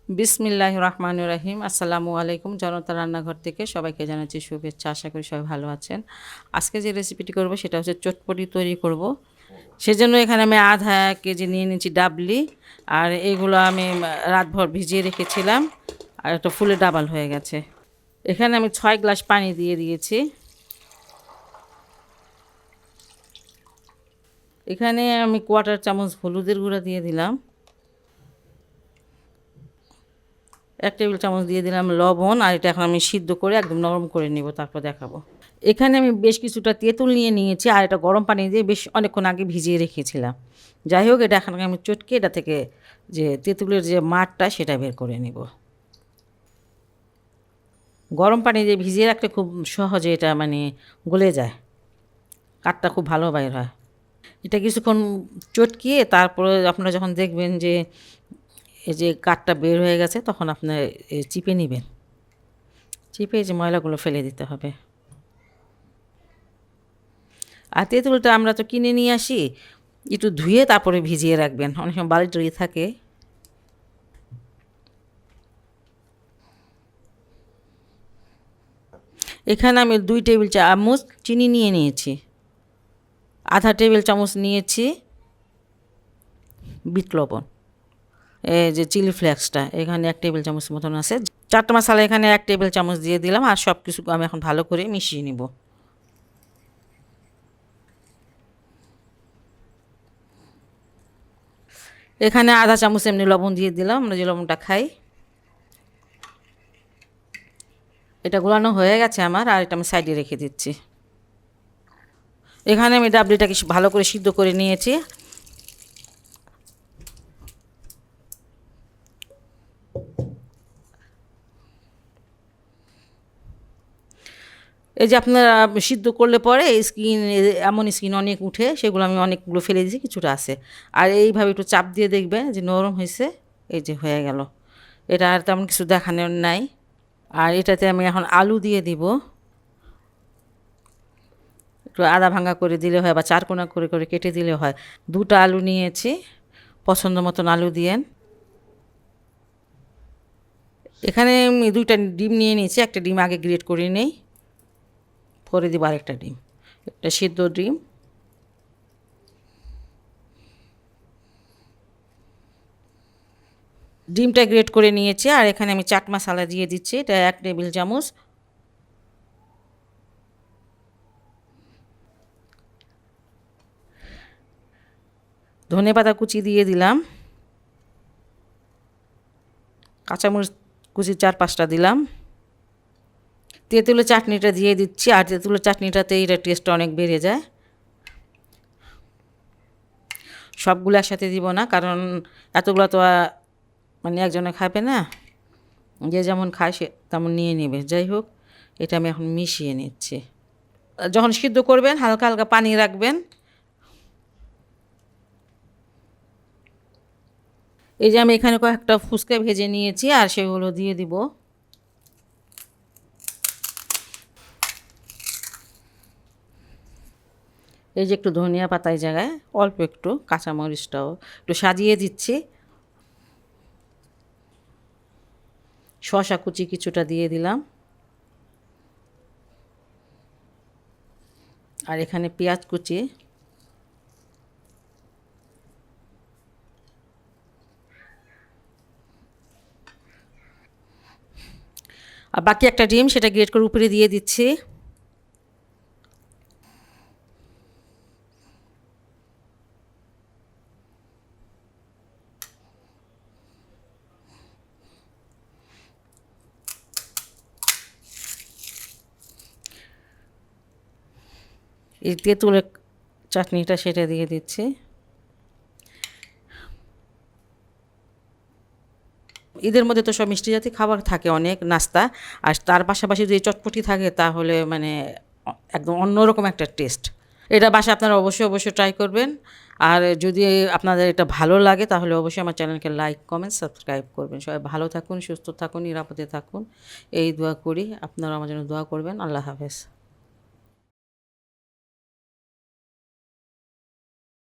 বিসমিল্লাহির রহমানির রহিম। আসসালামু আলাইকুম। জনতা রান্নাঘর থেকে সবাইকে জানাচ্ছি শুভেচ্ছা। আশা করি সবাই ভালো আছেন। আজকে যে রেসিপিটি করব সেটা হচ্ছে চটপটি তৈরি করব। সেজন্য এখানে আমি আধা কেজি নিয়ে নিচ্ছি ডাবলি। আর এগুলো আমি রাতভর ভিজিয়ে রেখেছিলাম, আর একটা ফুলে ডাবল হয়ে গেছে। এখানে আমি 6 গ্লাস পানি দিয়ে দিয়েছি। এখানে আমি কোয়ার্টার চামচ হলুদের গুঁড়া দিয়ে দিলাম, 1 টেবিল চামচ দিয়ে দিলাম লবণ। আর এটা এখন আমি সিদ্ধ করে একদম নরম করে নেব, তারপর দেখাবো। এখানে আমি বেশ কিছুটা তেঁতুল নিয়ে নিয়েছি, আর এটা গরম পানি দিয়ে বেশ অনেকক্ষণ আগে ভিজিয়ে রেখেছিলাম। যাই হোক, এটা এখন আমি চটকে এটা থেকে যে তেঁতুলের যে মাঠটা সেটা বের করে নেব। গরম পানি দিয়ে ভিজিয়ে রাখলে খুব সহজে এটা গলে যায়, কাঠটা খুব ভালো বাইর হয়। এটা কিছুক্ষণ চটকিয়ে তারপরে আপনারা যখন দেখবেন যে এই যে কাঠটা বের হয়ে গেছে, তখন আপনার চিপে নেবেন। চিপে যে ময়লাগুলো ফেলে দিতে হবে। আর তেঁতুলটা আমরা তো কিনে নিয়ে আসি, একটু ধুয়ে তারপরে ভিজিয়ে রাখবেন, অনেক সময় বালি টলি থাকে। এখানে আমি 2 টেবিল চামচ চিনি নিয়ে নিয়েছি, আধা টেবিল চামচ নিয়েছি বিট লবণ, এই যে চিলি ফ্লেক্সটা এখানে 1 টেবিল চামচ মতন আছে। চারটা মশলা এখানে 1 টেবিল চামচ দিয়ে দিলাম, আর সব কিছু আমি এখন ভালো করে মিশিয়ে নিব। এখানে আধা চামচ এমনি লবণ দিয়ে দিলাম, আমরা যে লবণটা খাই। এটা গোলানো হয়ে গেছে আমার, আর এটা আমি সাইডে রেখে দিচ্ছি। এখানে আমি ডাবলিটাকে ভালো করে সিদ্ধ করে নিয়েছি। এই যে আপনারা সিদ্ধ করলে পরে স্কিন, এমন স্কিন অনেক উঠে, সেগুলো আমি অনেকগুলো ফেলে দিয়েছি, কিছুটা আছে। আর এইভাবে একটু চাপ দিয়ে দেখবেন যে নরম হয়েছে। এই যে হয়ে গেল, এটা আর তেমন কিছু দেখানোর নাই। আর এটাতে আমি এখন আলু দিয়ে দিব। একটু আদা ভাঙা করে দিলে হয়, বা চারকোনা করে করে কেটে দিলে হয়। 2টা আলু নিয়েছি, পছন্দ মতন আলু দিয়েন। এখানে আমি 2টা ডিম নিয়ে নিয়েছি, একটা ডিম আগে গ্রেট করে নেই, পরে দিব আরেকটা ডিম, একটা সিদ্ধ ডিম। ডিমটা গ্রেট করে নিয়েছি। আর এখানে আমি চাট মশলা দিয়ে দিচ্ছি, এটা 1 টেবিল চামচ। ধনেপাতা কুচি দিয়ে দিলাম, কাঁচামরিচ কুচি 4-5টা দিলাম। তেঁতুলের চাটনিটা দিয়ে দিচ্ছি, আর তেঁতুলের চাটনিটাতে এটা টেস্টটা অনেক বেড়ে যায়। সবগুলো একসাথে দিব না, কারণ এতগুলো তো একজনে খাবে না, যে যেমন খায় সে তেমন নিয়ে নেবে। যাই হোক, এটা আমি এখন মিশিয়ে নিচ্ছি। যখন সিদ্ধ করবেন হালকা হালকা পানি রাখবেন। এই যে আমি এখানে কয়েকটা ফুচকা ভেজে নিয়েছি, আর সেগুলো দিয়ে দিব। এই যে একটু ধনিয়া পাতায় জায়গায় অল্প একটু কাঁচামরিচটাও একটু সাজিয়ে দিচ্ছি। শসা কুচি কিছুটা দিয়ে দিলাম, আর এখানে পেঁয়াজ কুচি। আর বাকি একটা ডিম, সেটা গ্রেট করে উপরে দিয়ে দিচ্ছি। এই তেঁতুলের চাটনিটা সেটা দিয়ে দিচ্ছি। ঈদের মধ্যে তো সব মিষ্টি জাতীয় খাবার থাকে, অনেক নাস্তা, আর তার পাশাপাশি যদি চটপটি থাকে তাহলে একদম অন্যরকম একটা টেস্ট। এটা বাসায় আপনারা অবশ্যই অবশ্যই ট্রাই করবেন। আর যদি আপনাদের এটা ভালো লাগে তাহলে অবশ্যই আমার চ্যানেলকে লাইক কমেন্ট সাবস্ক্রাইব করবেন। সবাই ভালো থাকুন, সুস্থ থাকুন, নিরাপদে থাকুন, এই দোয়া করি। আপনারা আমার জন্য দোয়া করবেন। আল্লাহ হাফেজ।